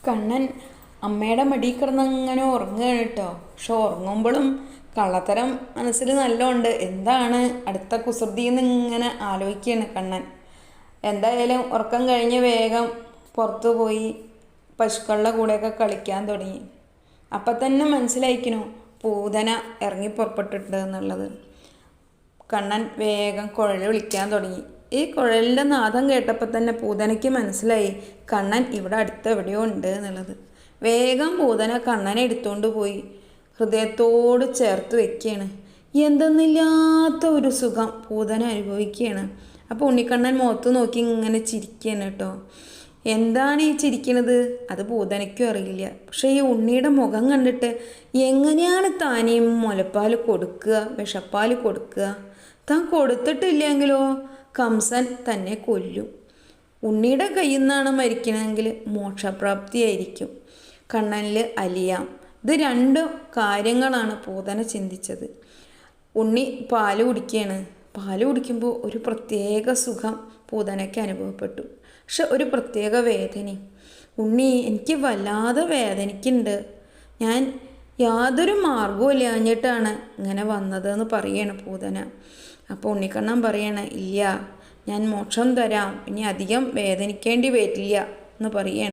കണ്ണൻ അമ്മയുടെ മടിയിൽ കിടന്നങ്ങനെ ഉറങ്ങുകയാണ് കേട്ടോ. പക്ഷെ ഉറങ്ങുമ്പോഴും കള്ളത്തരം മനസ്സിൽ നല്ലോണ്ട്. എന്താണ് അടുത്ത കുസൃതി എന്ന് ഇങ്ങനെ ആലോചിക്കുകയാണ് കണ്ണൻ. എന്തായാലും ഉറക്കം കഴിഞ്ഞ് വേഗം പുറത്തു പോയി പശുക്കളുടെ കൂടെയൊക്കെ കളിക്കാൻ തുടങ്ങി. അപ്പം തന്നെ മനസ്സിലായിക്കണു പൂതന ഇറങ്ങി പുറപ്പെട്ടിട്ടുണ്ട് എന്നുള്ളത്. കണ്ണൻ വേഗം കുഴൽ വിളിക്കാൻ തുടങ്ങി. ഈ കുഴലിൻ്റെ നാദം കേട്ടപ്പോൾ തന്നെ പൂതനയ്ക്ക് മനസ്സിലായി കണ്ണൻ ഇവിടെ അടുത്ത് എവിടെയോ ഉണ്ട് എന്നുള്ളത്. വേഗം പൂതന കണ്ണനെ എടുത്തുകൊണ്ട് പോയി ഹൃദയത്തോട് ചേർത്ത് വെക്കുകയാണ്. എന്തെന്നില്ലാത്ത ഒരു സുഖം പൂതന അനുഭവിക്കുകയാണ്. അപ്പോൾ ഉണ്ണിക്കണ്ണൻ മുഖത്ത് നോക്കി ഇങ്ങനെ ചിരിക്കുകയാണ് കേട്ടോ. എന്താണ് ഈ ചിരിക്കണത് അത് പൂതനയ്ക്കും അറിയില്ല. പക്ഷേ ഈ ഉണ്ണിയുടെ മുഖം കണ്ടിട്ട് എങ്ങനെയാണ് താനീ മുലപ്പാൽ കൊടുക്കുക, വിഷപ്പാൽ കൊടുക്കുക? താൻ കൊടുത്തിട്ടില്ലെങ്കിലോ കംസൻ തന്നെ കൊല്ലും. ഉണ്ണിയുടെ കയ്യിൽ നിന്നാണ് മരിക്കണമെങ്കിൽ മോക്ഷപ്രാപ്തിയായിരിക്കും. കണ്ണനിൽ അലിയാം. ഇത് രണ്ട് കാര്യങ്ങളാണ് പൂതന ചിന്തിച്ചത്. ഉണ്ണി പാല് കുടിക്കുകയാണ്. പാല് കുടിക്കുമ്പോൾ ഒരു പ്രത്യേക സുഖം പൂതനയ്ക്ക് അനുഭവപ്പെട്ടു. പക്ഷെ ഒരു പ്രത്യേക വേദനയും. ഉണ്ണി എനിക്ക് വല്ലാതെ വേദനിക്കുന്നുണ്ട്, ഞാൻ യാതൊരു മാർഗവും ഇല്ലാഞ്ഞിട്ടാണ് ഇങ്ങനെ വന്നതെന്ന് പറയാണ് പൂതന. അപ്പോൾ ഉണ്ണിക്കണ്ണൻ പറയണ ഇല്ല, ഞാൻ മോക്ഷം തരാം, ഇനി അധികം വേദനിക്കേണ്ടി വരില്ല എന്ന് പറയാണ്.